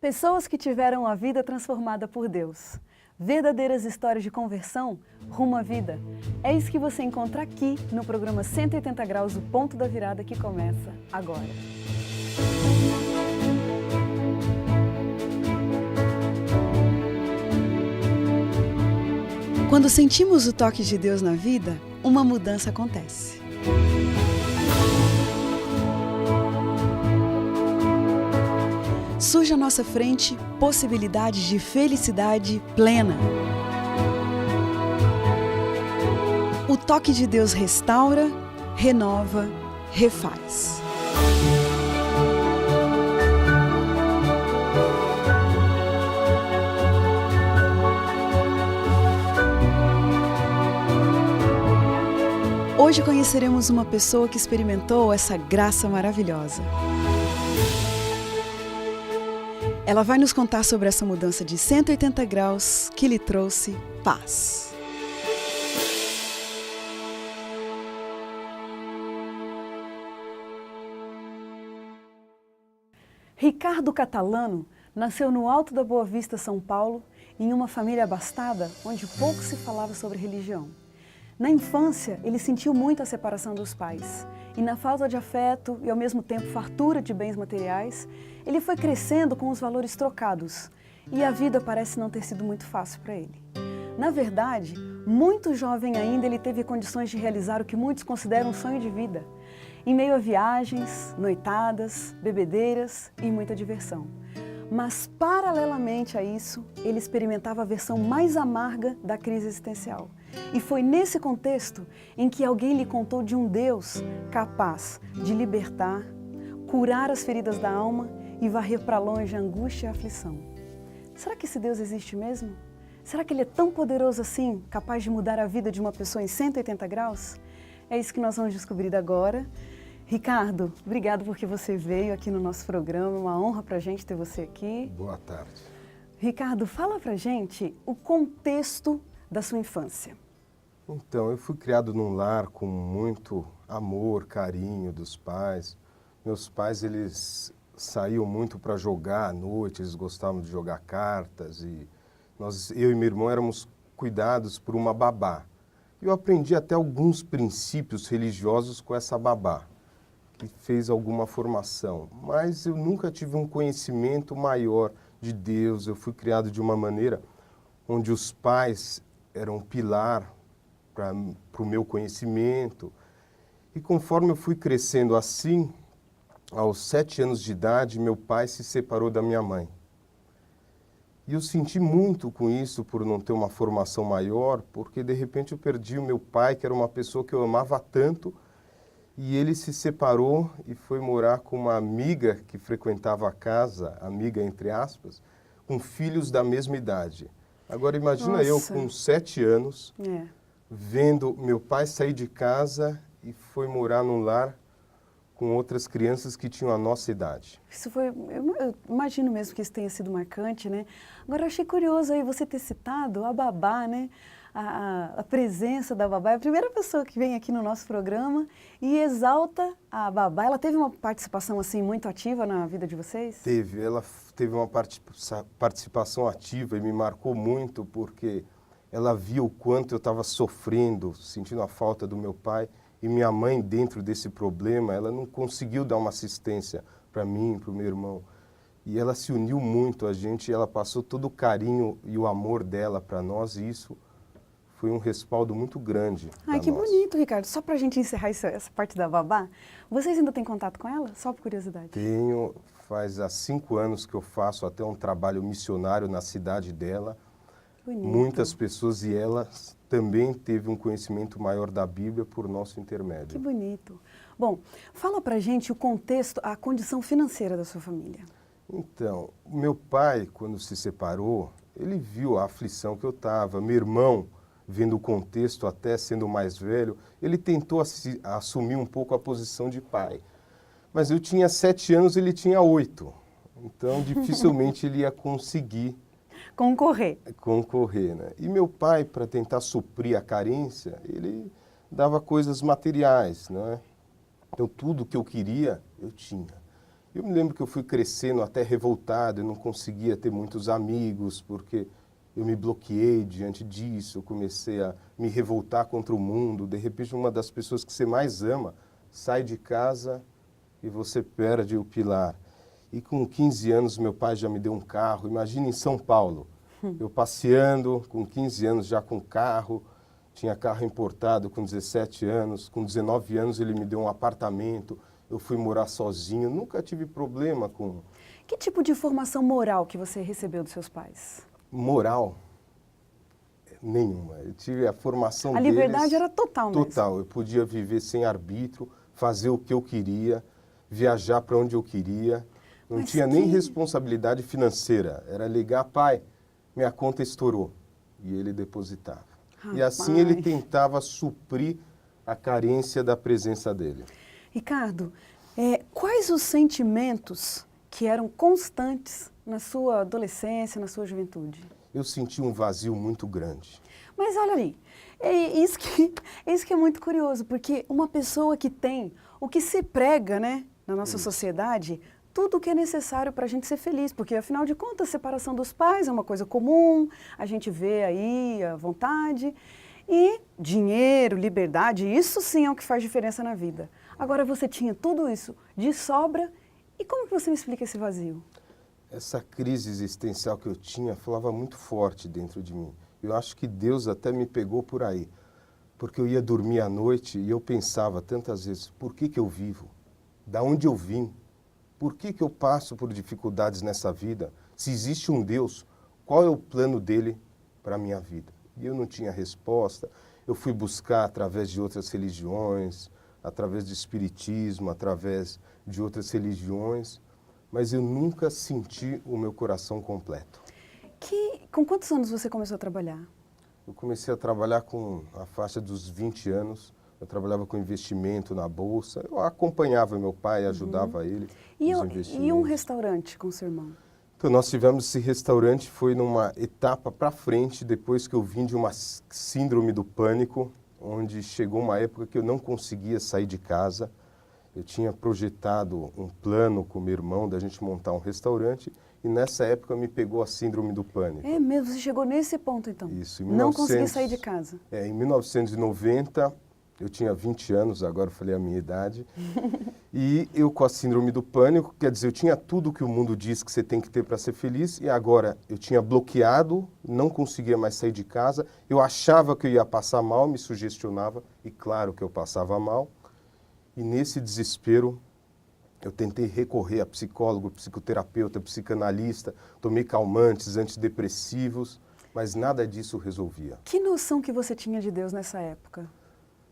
Pessoas que tiveram a vida transformada por Deus. Verdadeiras histórias de conversão rumo à vida. É isso que você encontra aqui no programa 180 Graus, o ponto da virada que começa agora. Quando sentimos o toque de Deus na vida, uma mudança acontece. Surge à nossa frente possibilidades de felicidade plena. O toque de Deus restaura, renova, refaz. Hoje conheceremos uma pessoa que experimentou essa graça maravilhosa. Ela vai nos contar sobre essa mudança de 180 graus que lhe trouxe paz. Ricardo Catalano nasceu no Alto da Boa Vista, São Paulo, em uma família abastada onde pouco se falava sobre religião. Na infância, ele sentiu muito a separação dos pais e na falta de afeto e ao mesmo tempo fartura de bens materiais, ele foi crescendo com os valores trocados e a vida parece não ter sido muito fácil para ele. Na verdade, muito jovem ainda, ele teve condições de realizar o que muitos consideram um sonho de vida, em meio a viagens, noitadas, bebedeiras e muita diversão. Mas, paralelamente a isso, ele experimentava a versão mais amarga da crise existencial. E foi nesse contexto em que alguém lhe contou de um Deus capaz de libertar, curar as feridas da alma e varrer para longe a angústia e a aflição. Será que esse Deus existe mesmo? Será que Ele é tão poderoso assim, capaz de mudar a vida de uma pessoa em 180 graus? É isso que nós vamos descobrir agora. Ricardo, obrigado porque você veio aqui no nosso programa, é uma honra para a gente ter você aqui. Boa tarde. Ricardo, fala para a gente o contexto da sua infância. Então, eu fui criado num lar com muito amor, carinho dos pais. Meus pais, eles saíam muito para jogar à noite, eles gostavam de jogar cartas e eu e meu irmão éramos cuidados por uma babá. Eu aprendi até alguns princípios religiosos com essa babá, que fez alguma formação, mas eu nunca tive um conhecimento maior de Deus. Eu fui criado de uma maneira onde os pais eram um pilar para o meu conhecimento. E conforme eu fui crescendo assim, aos 7 anos de idade, meu pai se separou da minha mãe. E eu senti muito com isso, por não ter uma formação maior, porque de repente eu perdi o meu pai, que era uma pessoa que eu amava tanto, e ele se separou e foi morar com uma amiga que frequentava a casa, amiga entre aspas, com filhos da mesma idade. Agora imagina eu com 7 anos, vendo meu pai sair de casa e foi morar num lar com outras crianças que tinham a nossa idade. Isso foi, eu imagino mesmo que isso tenha sido marcante, né? Agora eu achei curioso aí você ter citado a babá, né? A presença da babá, é a primeira pessoa que vem aqui no nosso programa e exalta a babá. Ela teve uma participação assim muito ativa na vida de vocês? Teve, ela teve uma participação ativa e me marcou muito porque ela viu o quanto eu estava sofrendo, sentindo a falta do meu pai, e minha mãe dentro desse problema, ela não conseguiu dar uma assistência para mim, para o meu irmão. E ela se uniu muito a gente, ela passou todo o carinho e o amor dela para nós, e isso foi um respaldo muito grande. Ai, que bonito, Ricardo. Só para a gente encerrar essa parte da babá, vocês ainda têm contato com ela? Só por curiosidade. Tenho, há 5 anos que eu faço até um trabalho missionário na cidade dela. Bonito. Muitas pessoas, e ela também teve um conhecimento maior da Bíblia por nosso intermédio. Que bonito. Bom, fala pra gente o contexto, a condição financeira da sua família. Então, meu pai, quando se separou, ele viu a aflição que eu estava. Meu irmão, vendo o contexto, até sendo mais velho, ele tentou assumir um pouco a posição de pai. Mas eu tinha 7 anos, ele tinha 8. Então, dificilmente ele ia conseguir concorrer, né? E meu pai, para tentar suprir a carência, ele dava coisas materiais, né? Então, tudo que eu queria, eu tinha. Eu me lembro que eu fui crescendo até revoltado, eu não conseguia ter muitos amigos, porque eu me bloqueei diante disso, eu comecei a me revoltar contra o mundo. De repente, uma das pessoas que você mais ama sai de casa e você perde o pilar. E com 15 anos, meu pai já me deu um carro. Imagina em São Paulo, eu passeando com 15 anos já com carro, tinha carro importado com 17 anos, com 19 anos ele me deu um apartamento, eu fui morar sozinho, nunca tive problema com... Que tipo de formação moral que você recebeu dos seus pais? Moral? Nenhuma. Eu tive a formação deles... A liberdade era total mesmo. Total. Eu podia viver sem arbítrio, fazer o que eu queria, viajar para onde eu queria. Não tinha nem responsabilidade financeira. Era ligar, pai, minha conta estourou. E ele depositava. Rapaz. E assim ele tentava suprir a carência da presença dele. Ricardo, quais os sentimentos que eram constantes na sua adolescência, na sua juventude? Eu senti um vazio muito grande. Mas olha ali, é isso que é muito curioso, porque uma pessoa que tem o que se prega, né, na nossa sociedade, tudo o que é necessário para a gente ser feliz, porque afinal de contas a separação dos pais é uma coisa comum, a gente vê aí a vontade, e dinheiro, liberdade, isso sim é o que faz diferença na vida. Agora você tinha tudo isso de sobra, e como que você me explica esse vazio? Essa crise existencial que eu tinha falava muito forte dentro de mim. Eu acho que Deus até me pegou por aí, porque eu ia dormir à noite e eu pensava tantas vezes, por que eu vivo? Da onde eu vim? Por que eu passo por dificuldades nessa vida? Se existe um Deus, qual é o plano dele para a minha vida? E eu não tinha resposta. Eu fui buscar através de outras religiões, através do espiritismo, através de outras religiões, mas eu nunca senti o meu coração completo. Com quantos anos você começou a trabalhar? Eu comecei a trabalhar com a faixa dos 20 anos. Eu trabalhava com investimento na bolsa. Eu acompanhava meu pai, ajudava ele nos investimentos. E um restaurante com seu irmão? Então, nós tivemos esse restaurante, foi numa etapa para frente, depois que eu vim de uma síndrome do pânico, onde chegou uma época que eu não conseguia sair de casa. Eu tinha projetado um plano com meu irmão da gente montar um restaurante e nessa época me pegou a síndrome do pânico. É mesmo? Você chegou nesse ponto então? Isso. Não consegui sair de casa? Em 1990, eu tinha 20 anos, agora eu falei a minha idade, e eu com a síndrome do pânico, quer dizer, eu tinha tudo que o mundo diz que você tem que ter para ser feliz e agora eu tinha bloqueado, não conseguia mais sair de casa, eu achava que eu ia passar mal, me sugestionava e claro que eu passava mal. E nesse desespero, eu tentei recorrer a psicólogo, psicoterapeuta, psicanalista, tomei calmantes, antidepressivos, mas nada disso resolvia. Que noção que você tinha de Deus nessa época?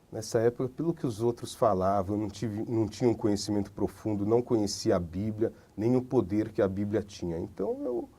Nessa época, pelo que os outros falavam, eu não tinha um conhecimento profundo, não conhecia a Bíblia, nem o poder que a Bíblia tinha. Então eu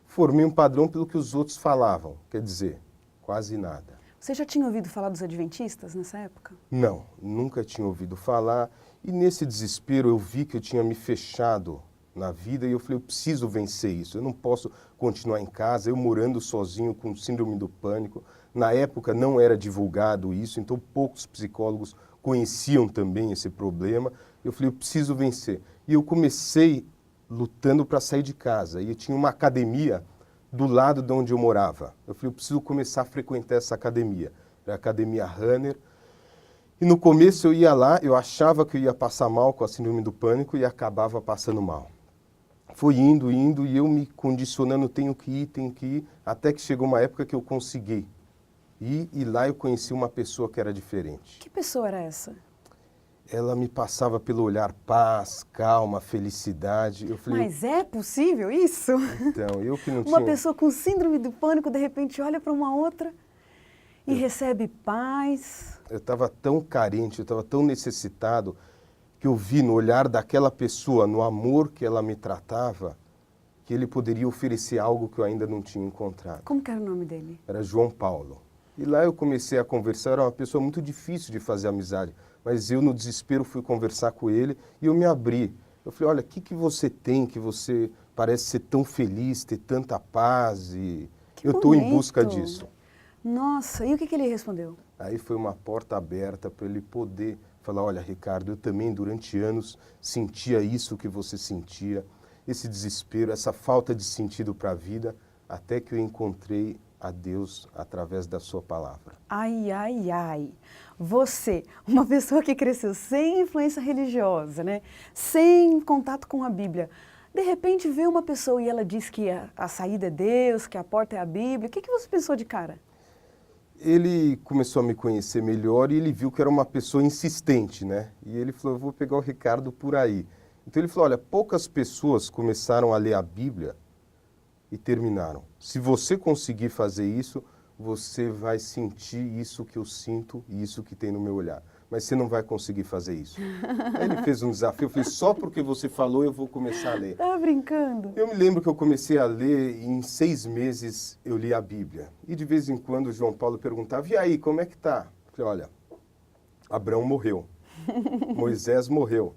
formei um padrão pelo que os outros falavam, quer dizer, quase nada. Você já tinha ouvido falar dos adventistas nessa época? Não, nunca tinha ouvido falar. E nesse desespero eu vi que eu tinha me fechado na vida e eu falei, eu preciso vencer isso. Eu não posso continuar em casa, eu morando sozinho com síndrome do pânico. Na época não era divulgado isso, então poucos psicólogos conheciam também esse problema. Eu falei, eu preciso vencer. E eu comecei lutando para sair de casa. E eu tinha uma academia do lado de onde eu morava. Eu falei, eu preciso começar a frequentar essa academia. Era a Academia Runner. E no começo eu ia lá, eu achava que eu ia passar mal com a síndrome do pânico e acabava passando mal. Foi indo e eu me condicionando, tenho que ir, até que chegou uma época que eu consegui. E lá eu conheci uma pessoa que era diferente. Que pessoa era essa? Ela me passava pelo olhar paz, calma, felicidade. Eu falei, mas é possível isso? Então, eu que não Uma tinha... pessoa com síndrome do pânico, de repente, olha para uma outra e recebe paz. Eu estava tão carente, eu estava tão necessitado, que eu vi no olhar daquela pessoa, no amor que ela me tratava, que ele poderia oferecer algo que eu ainda não tinha encontrado. Como que era o nome dele? Era João Paulo. E lá eu comecei a conversar, era uma pessoa muito difícil de fazer amizade, mas eu no desespero fui conversar com ele e eu me abri. Eu falei, olha, o que você tem que você parece ser tão feliz, ter tanta paz e eu estou em busca disso. Nossa, e o que ele respondeu? Aí foi uma porta aberta para ele poder Falar, olha, Ricardo, eu também durante anos sentia isso que você sentia, esse desespero, essa falta de sentido para a vida, até que eu encontrei a Deus através da sua palavra. Ai, ai, ai. Você, uma pessoa que cresceu sem influência religiosa, né? Sem contato com a Bíblia, de repente vê uma pessoa e ela diz que a saída é Deus, que a porta é a Bíblia. O que você pensou de cara? Ele começou a me conhecer melhor e ele viu que era uma pessoa insistente, né? E ele falou, eu vou pegar o Ricardo por aí. Então ele falou, olha, poucas pessoas começaram a ler a Bíblia e terminaram. Se você conseguir fazer isso, você vai sentir isso que eu sinto e isso que tem no meu olhar. Mas você não vai conseguir fazer isso. Aí ele fez um desafio, eu falei, só porque você falou eu vou começar a ler. Tá brincando? Eu me lembro que eu comecei a ler e em 6 meses eu li a Bíblia. E de vez em quando o João Paulo perguntava, e aí, como é que tá? Eu falei, olha, Abraão morreu, Moisés morreu,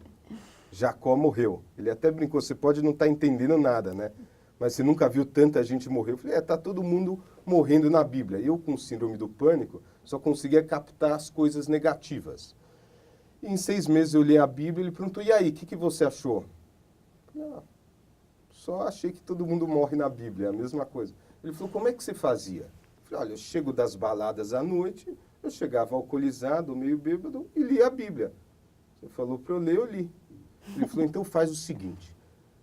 Jacó morreu. Ele até brincou, você pode não estar entendendo nada, né? Mas você nunca viu tanta gente morrer. Eu falei, tá todo mundo morrendo na Bíblia. Eu, com síndrome do pânico, só conseguia captar as coisas negativas. E em 6 meses eu li a Bíblia e ele perguntou, e aí, o que você achou? Eu falei, só achei que todo mundo morre na Bíblia, é a mesma coisa. Ele falou, como é que você fazia? Eu falei, olha, eu chego das baladas à noite, eu chegava alcoolizado, meio bêbado, e lia a Bíblia. Você falou para eu ler, eu li. Ele falou, então faz o seguinte,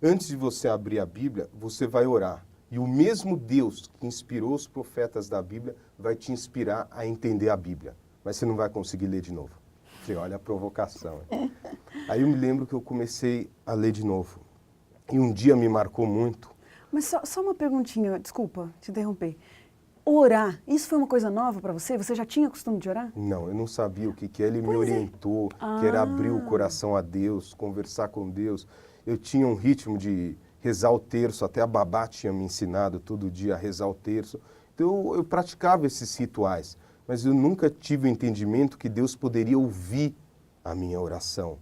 antes de você abrir a Bíblia, você vai orar. E o mesmo Deus que inspirou os profetas da Bíblia vai te inspirar a entender a Bíblia. Mas você não vai conseguir ler de novo. Eu falei, olha a provocação. Aí eu me lembro que eu comecei a ler de novo. E um dia me marcou muito. Mas só uma perguntinha, desculpa te interromper. Orar, isso foi uma coisa nova para você? Você já tinha costume de orar? Não, eu não sabia o que é. Ele me orientou, que era abrir o coração a Deus, conversar com Deus. Eu tinha um ritmo de rezar o terço, até a babá tinha me ensinado todo dia a rezar o terço. Então eu praticava esses rituais, mas eu nunca tive o entendimento que Deus poderia ouvir a minha oração.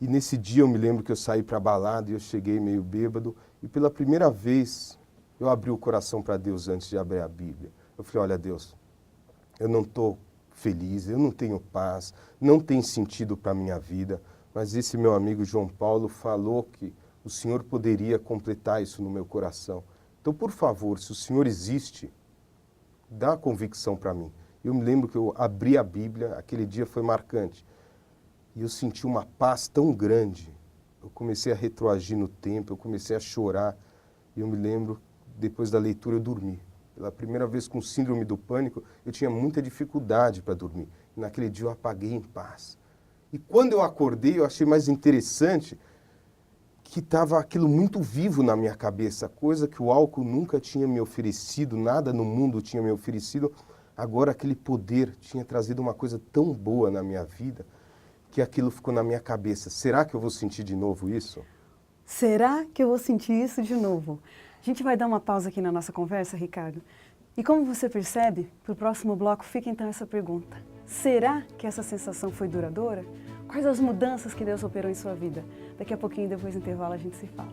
E nesse dia eu me lembro que eu saí para a balada e eu cheguei meio bêbado e pela primeira vez eu abri o coração para Deus antes de abrir a Bíblia. Eu falei, olha Deus, eu não estou feliz, eu não tenho paz, não tem sentido para a minha vida, mas esse meu amigo João Paulo falou que o Senhor poderia completar isso no meu coração. Então, por favor, se o Senhor existe, dá a convicção para mim. Eu me lembro que eu abri a Bíblia, aquele dia foi marcante. E eu senti uma paz tão grande. Eu comecei a retroagir no tempo, eu comecei a chorar. E eu me lembro, depois da leitura, eu dormi. Pela primeira vez com síndrome do pânico, eu tinha muita dificuldade para dormir. E naquele dia eu apaguei em paz. E quando eu acordei, eu achei mais interessante que estava aquilo muito vivo na minha cabeça, coisa que o álcool nunca tinha me oferecido, nada no mundo tinha me oferecido. Agora aquele poder tinha trazido uma coisa tão boa na minha vida, que aquilo ficou na minha cabeça. Será que eu vou sentir de novo isso? Será que eu vou sentir isso de novo? A gente vai dar uma pausa aqui na nossa conversa, Ricardo. E como você percebe, para o próximo bloco fica então essa pergunta. Será que essa sensação foi duradoura? Quais as mudanças que Deus operou em sua vida? Daqui a pouquinho, depois do intervalo, a gente se fala.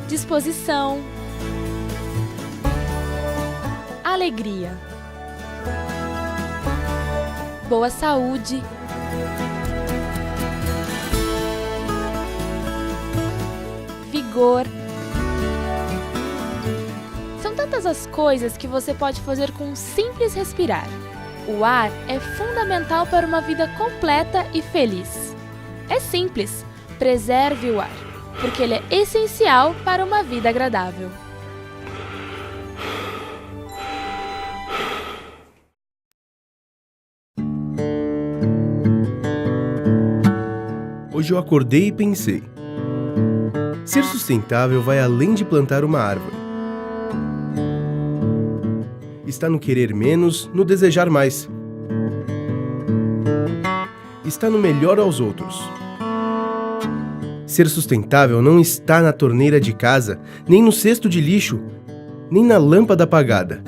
Disposição, alegria, boa saúde, vigor. São tantas as coisas que você pode fazer com um simples respirar. O ar é fundamental para uma vida completa e feliz. É simples, preserve o ar, porque ele é essencial para uma vida agradável. Hoje eu acordei e pensei: ser sustentável vai além de plantar uma árvore. Está no querer menos, no desejar mais. Está no melhor aos outros. Ser sustentável não está na torneira de casa, nem no cesto de lixo, nem na lâmpada apagada.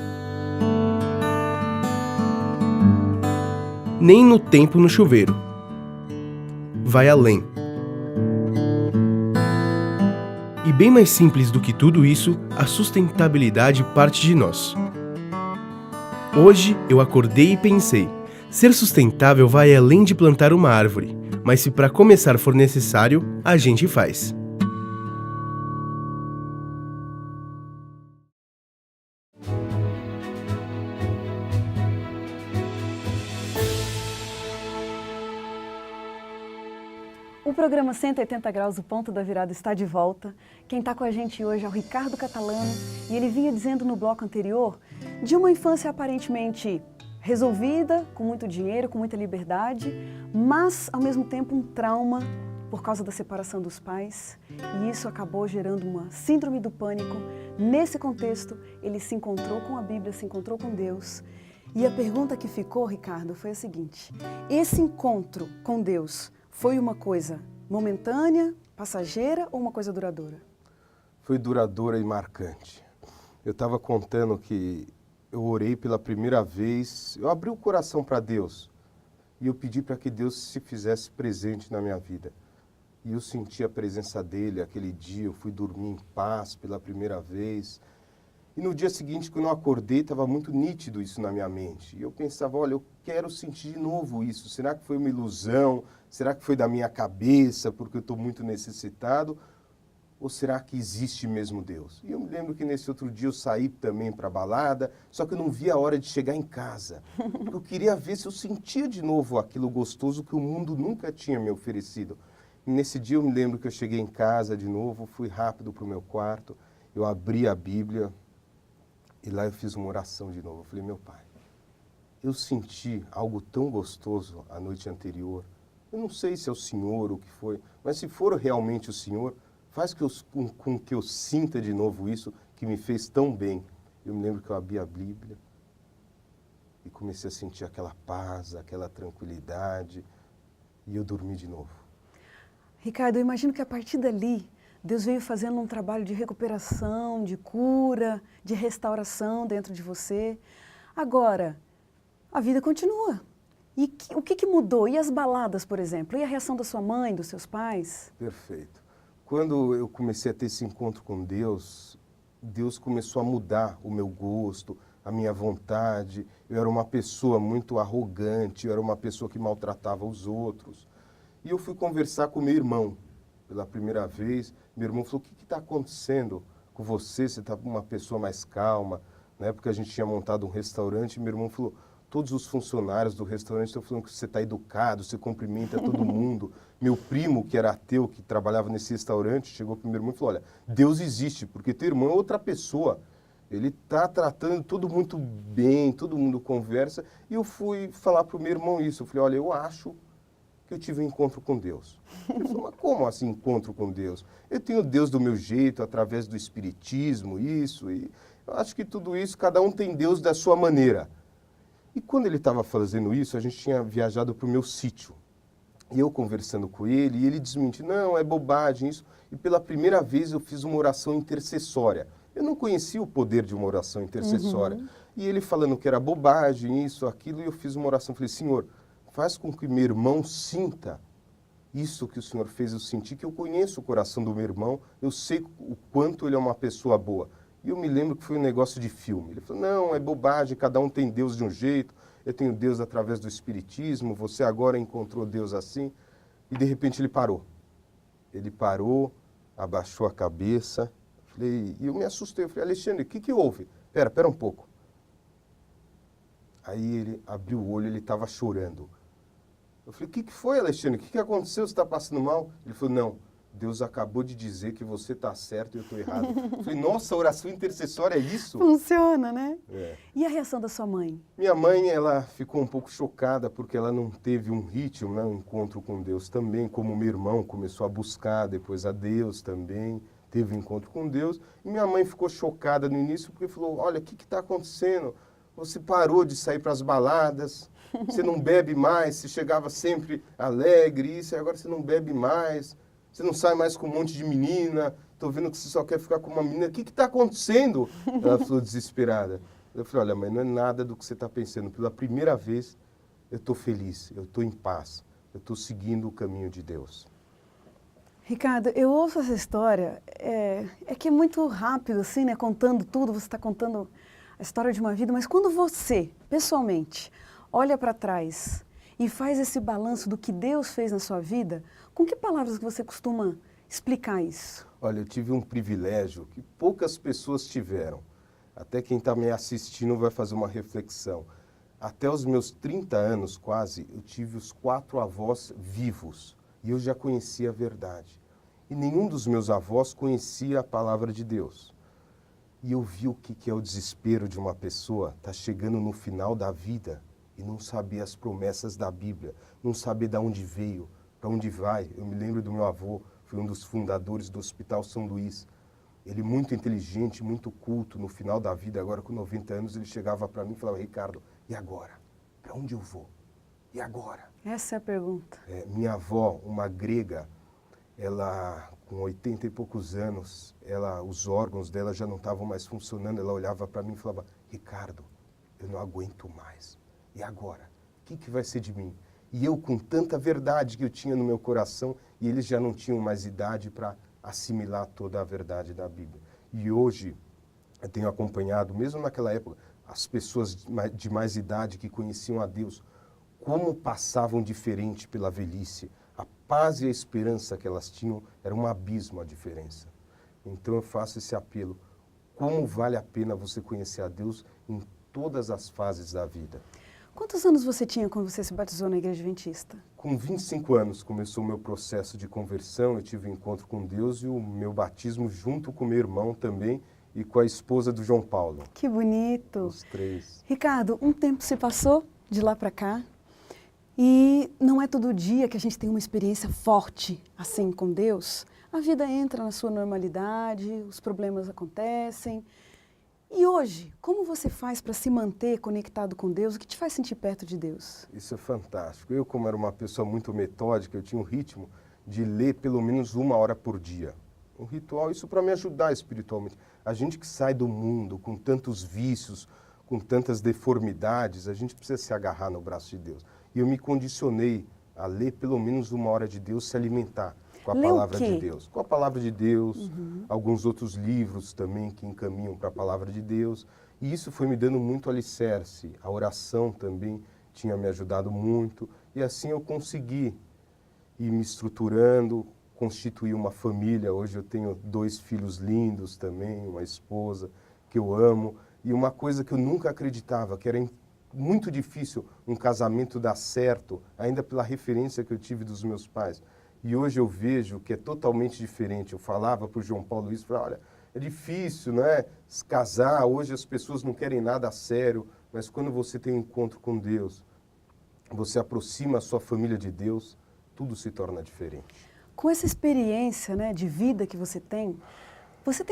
nem no tempo no chuveiro. Vai além. E bem mais simples do que tudo isso, a sustentabilidade parte de nós. Hoje eu acordei e pensei, ser sustentável vai além de plantar uma árvore, mas se para começar for necessário, a gente faz. O programa 180 Graus do Ponto da Virada está de volta. Quem está com a gente hoje é o Ricardo Catalano e ele vinha dizendo no bloco anterior de uma infância aparentemente resolvida, com muito dinheiro, com muita liberdade, mas ao mesmo tempo um trauma por causa da separação dos pais, e isso acabou gerando uma síndrome do pânico. Nesse contexto, ele se encontrou com a Bíblia, se encontrou com Deus. E a pergunta que ficou, Ricardo, foi a seguinte: esse encontro com Deus foi uma coisa momentânea, passageira ou uma coisa duradoura? Foi duradoura e marcante. Eu estava contando que eu orei pela primeira vez, eu abri o coração para Deus e eu pedi para que Deus se fizesse presente na minha vida. E eu senti a presença dele aquele dia, eu fui dormir em paz pela primeira vez. E no dia seguinte, quando eu acordei, estava muito nítido isso na minha mente. E eu pensava, olha, eu quero sentir de novo isso. Será que foi uma ilusão? Será que foi da minha cabeça, porque eu estou muito necessitado? Ou será que existe mesmo Deus? E eu me lembro que nesse outro dia eu saí também para a balada, só que eu não via a hora de chegar em casa. Porque eu queria ver se eu sentia de novo aquilo gostoso que o mundo nunca tinha me oferecido. E nesse dia eu me lembro que eu cheguei em casa de novo, fui rápido para o meu quarto, eu abri a Bíblia e lá eu fiz uma oração de novo. Eu falei, meu pai, eu senti algo tão gostoso a noite anterior. Eu não sei se é o Senhor ou o que foi, mas se for realmente o Senhor, faz com que eu sinta de novo isso que me fez tão bem. Eu me lembro que eu abri a Bíblia e comecei a sentir aquela paz, aquela tranquilidade, e eu dormi de novo. Ricardo, eu imagino que a partir dali, Deus veio fazendo um trabalho de recuperação, de cura, de restauração dentro de você. Agora, a vida continua. E o que mudou? E as baladas, por exemplo? E a reação da sua mãe, dos seus pais? Perfeito. Quando eu comecei a ter esse encontro com Deus, Deus começou a mudar o meu gosto, a minha vontade. Eu era uma pessoa muito arrogante, eu era uma pessoa que maltratava os outros. E eu fui conversar com meu irmão pela primeira vez. Meu irmão falou, o que está acontecendo com você? Você está uma pessoa mais calma. Na época a gente tinha montado um restaurante e meu irmão falou, todos os funcionários do restaurante estão falando que você está educado, você cumprimenta todo mundo. Meu primo, que era ateu, que trabalhava nesse restaurante, chegou para o meu irmão e falou, olha, Deus existe, porque teu irmão é outra pessoa. Ele está tratando tudo muito bem, todo mundo conversa. E eu fui falar para o meu irmão isso. Eu falei, olha, eu acho que eu tive um encontro com Deus. Ele falou, mas como assim encontro com Deus? Eu tenho Deus do meu jeito, através do espiritismo, isso. E eu acho que tudo isso, cada um tem Deus da sua maneira. E quando ele estava fazendo isso, a gente tinha viajado para o meu sítio. E eu conversando com ele, e ele desmentiu, não, é bobagem isso. E pela primeira vez eu fiz uma oração intercessória. Eu não conhecia o poder de uma oração intercessória. E ele falando que era bobagem, isso, aquilo, e eu fiz uma oração. Falei, Senhor, faz com que meu irmão sinta isso que o Senhor fez eu sentir, que eu conheço o coração do meu irmão, eu sei o quanto ele é uma pessoa boa. E eu me lembro que foi um negócio de filme. Ele falou, não, é bobagem, cada um tem Deus de um jeito, eu tenho Deus através do espiritismo, você agora encontrou Deus assim. E de repente ele parou. Ele parou, abaixou a cabeça, e eu me assustei, eu falei, Alexandre, o que houve? Pera um pouco. Aí ele abriu o olho, ele estava chorando. Eu falei, o que foi, Alexandre? O que aconteceu? Você está passando mal? Ele falou, não, Deus acabou de dizer que você está certo e eu estou errado. Eu falei, nossa, a oração intercessória é isso? Funciona, né? É. E a reação da sua mãe? Minha mãe, ela ficou um pouco chocada porque ela não teve um ritmo, né, um encontro com Deus também, como meu irmão começou a buscar depois a Deus também, teve um encontro com Deus. E minha mãe ficou chocada no início porque falou, olha, o que está acontecendo? Você parou de sair para as baladas, você não bebe mais, você chegava sempre alegre, isso, e agora você não bebe mais, você não sai mais com um monte de menina, estou vendo que você só quer ficar com uma menina, o que está acontecendo? Ela falou desesperada. Eu falei, olha, mãe, não é nada do que você está pensando. Pela primeira vez, eu estou feliz, eu estou em paz, eu estou seguindo o caminho de Deus. Ricardo, eu ouço essa história, é que é muito rápido, assim, né? Contando tudo, você está contando a história de uma vida, mas quando você, pessoalmente, olha para trás e faz esse balanço do que Deus fez na sua vida, com que palavras que você costuma explicar isso? Olha, eu tive um privilégio que poucas pessoas tiveram. Até quem está me assistindo vai fazer uma reflexão. Até os meus 30 anos, quase, eu tive os 4 avós vivos. E eu já conhecia a verdade. E nenhum dos meus avós conhecia a palavra de Deus. E eu vi o que é o desespero de uma pessoa estar chegando no final da vida e não saber as promessas da Bíblia, não saber de onde veio, para onde vai. Eu me lembro do meu avô, foi um dos fundadores do Hospital São Luís. Ele muito inteligente, muito culto, no final da vida, agora com 90 anos, ele chegava para mim e falava, Ricardo, e agora? Para onde eu vou? E agora? Essa é a pergunta. Minha avó, uma grega, ela com 80 e poucos anos, os órgãos dela já não estavam mais funcionando, ela olhava para mim e falava, Ricardo, eu não aguento mais. E agora? O que vai ser de mim? E eu com tanta verdade que eu tinha no meu coração, e eles já não tinham mais idade para assimilar toda a verdade da Bíblia. E hoje, eu tenho acompanhado, mesmo naquela época, as pessoas de mais idade que conheciam a Deus, como passavam diferente pela velhice. A paz e a esperança que elas tinham era um abismo a diferença. Então eu faço esse apelo. Como vale a pena você conhecer a Deus em todas as fases da vida? Quantos anos você tinha quando você se batizou na Igreja Adventista? Com 25 anos começou o meu processo de conversão, eu tive um encontro com Deus e o meu batismo junto com meu irmão também e com a esposa do João Paulo. Que bonito! Os 3. Ricardo, um tempo se passou de lá para cá e não é todo dia que a gente tem uma experiência forte assim com Deus. A vida entra na sua normalidade, os problemas acontecem. E hoje, como você faz para se manter conectado com Deus? O que te faz sentir perto de Deus? Isso é fantástico. Eu, como era uma pessoa muito metódica, eu tinha um ritmo de ler pelo menos 1 hora por dia. Um ritual, isso para me ajudar espiritualmente. A gente que sai do mundo com tantos vícios, com tantas deformidades, a gente precisa se agarrar no braço de Deus. E eu me condicionei a ler pelo menos 1 hora de Deus, se alimentar com a palavra de Deus. Com a palavra de Deus, alguns outros livros também que encaminham para a palavra de Deus. E isso foi me dando muito alicerce. A oração também tinha me ajudado muito. E assim eu consegui ir me estruturando, constituir uma família. Hoje eu tenho 2 filhos lindos também, uma esposa que eu amo. E uma coisa que eu nunca acreditava, que era muito difícil um casamento dar certo, ainda pela referência que eu tive dos meus pais. E hoje eu vejo que é totalmente diferente. Eu falava para o João Paulo isso, falava, olha, é difícil, né, se casar, hoje as pessoas não querem nada a sério, mas quando você tem um encontro com Deus, você aproxima a sua família de Deus, tudo se torna diferente. Com essa experiência, né, de vida que você tem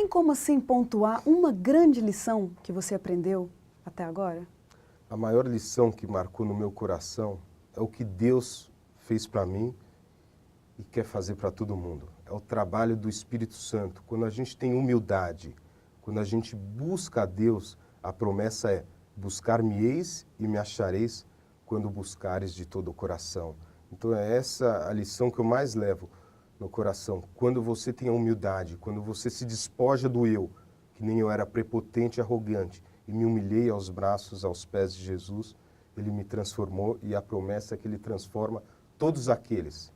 como assim pontuar uma grande lição que você aprendeu até agora? A maior lição que marcou no meu coração é o que Deus fez para mim e quer fazer para todo mundo. É o trabalho do Espírito Santo. Quando a gente tem humildade, quando a gente busca a Deus, a promessa é: buscar-me-eis e me achareis quando buscares de todo o coração. Então é essa a lição que eu mais levo no coração. Quando você tem a humildade, quando você se despoja do eu, que nem eu era prepotente e arrogante, e me humilhei aos braços, aos pés de Jesus, Ele me transformou, e a promessa é que Ele transforma todos aqueles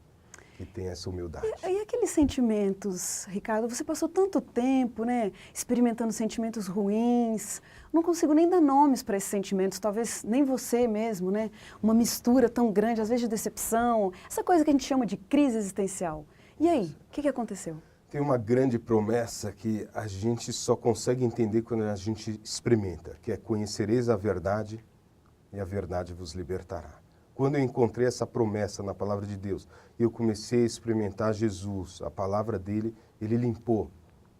que têm essa humildade. E aqueles sentimentos, Ricardo, você passou tanto tempo, né, experimentando sentimentos ruins, não consigo nem dar nomes para esses sentimentos, talvez nem você mesmo, né, uma mistura tão grande, às vezes de decepção, essa coisa que a gente chama de crise existencial. E aí, o que aconteceu? Tem uma grande promessa que a gente só consegue entender quando a gente experimenta, que é: conhecereis a verdade e a verdade vos libertará. Quando eu encontrei essa promessa na palavra de Deus e eu comecei a experimentar Jesus, a palavra dele, ele limpou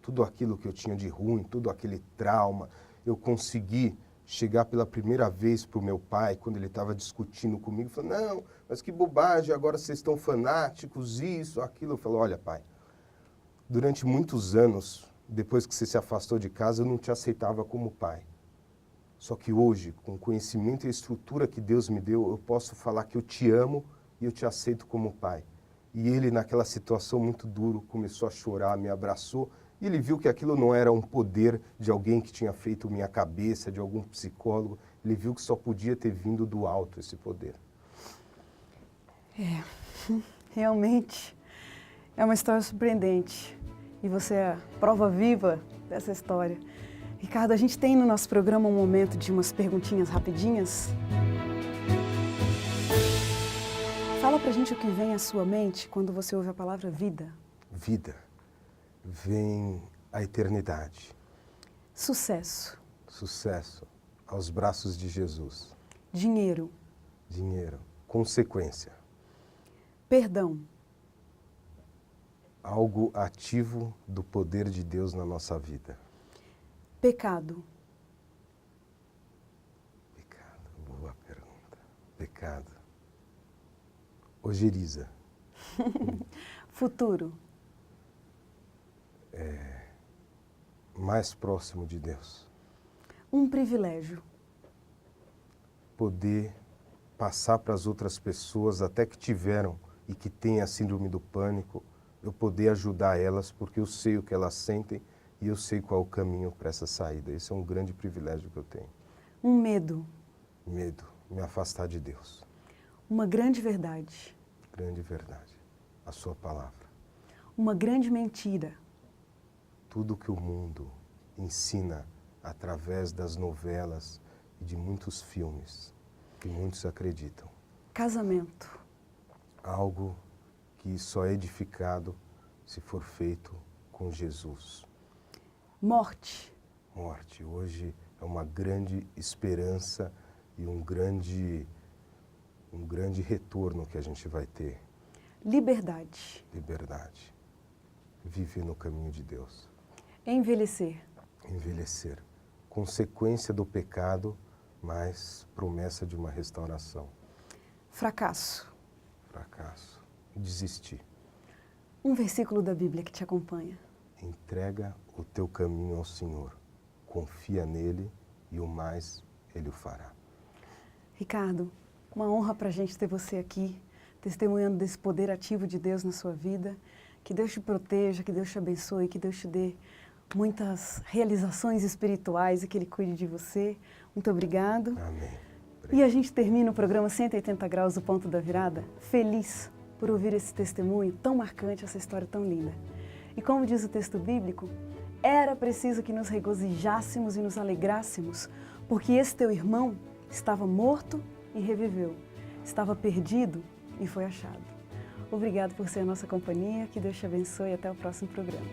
tudo aquilo que eu tinha de ruim, todo aquele trauma. Eu consegui chegar pela primeira vez para o meu pai, quando ele estava discutindo comigo, falando: não, mas que bobagem, agora vocês estão fanáticos, isso, aquilo. Eu falei: olha, pai, durante muitos anos, depois que você se afastou de casa, eu não te aceitava como pai. Só que hoje, com o conhecimento e a estrutura que Deus me deu, eu posso falar que eu te amo e eu te aceito como pai. E ele, naquela situação muito dura, começou a chorar, me abraçou, e ele viu que aquilo não era um poder de alguém que tinha feito minha cabeça, de algum psicólogo. Ele viu que só podia ter vindo do alto esse poder. Realmente é uma história surpreendente. E você é a prova viva dessa história. Ricardo, a gente tem no nosso programa um momento de umas perguntinhas rapidinhas. Fala pra gente o que vem à sua mente quando você ouve a palavra vida. Vida. Vem a eternidade. Sucesso. Sucesso. Aos braços de Jesus. Dinheiro. Dinheiro. Consequência. Perdão. Algo ativo do poder de Deus na nossa vida. Pecado. Pecado. Boa pergunta. Pecado. Ojeriza. Futuro. Mais próximo de Deus. Um privilégio. Poder passar para as outras pessoas, até que tiveram e que têm a síndrome do pânico, eu poder ajudar elas, porque eu sei o que elas sentem e eu sei qual é o caminho para essa saída. Esse é um grande privilégio que eu tenho. Um medo. Medo, me afastar de Deus. Uma grande verdade. Grande verdade, a sua palavra. Uma grande mentira. Tudo que o mundo ensina através das novelas e de muitos filmes, que muitos acreditam. Casamento. Algo que só é edificado se for feito com Jesus. Morte. Morte, hoje é uma grande esperança e um grande retorno que a gente vai ter. Liberdade. Liberdade. Viver no caminho de Deus. Envelhecer. Envelhecer. Consequência do pecado, mas promessa de uma restauração. Fracasso. Fracasso. Desistir. Um versículo da Bíblia que te acompanha. Entrega o teu caminho ao Senhor. Confia nele e o mais ele o fará. Ricardo, uma honra para a gente ter você aqui, testemunhando desse poder ativo de Deus na sua vida. Que Deus te proteja, que Deus te abençoe, que Deus te dê muitas realizações espirituais e que Ele cuide de você. Muito obrigado. Amém. E a gente termina o programa 180 Graus do Ponto da Virada feliz por ouvir esse testemunho tão marcante, essa história tão linda. E como diz o texto bíblico, era preciso que nos regozijássemos e nos alegrássemos, porque esse teu irmão estava morto e reviveu, estava perdido e foi achado. Obrigado por ser a nossa companhia, que Deus te abençoe e até o próximo programa.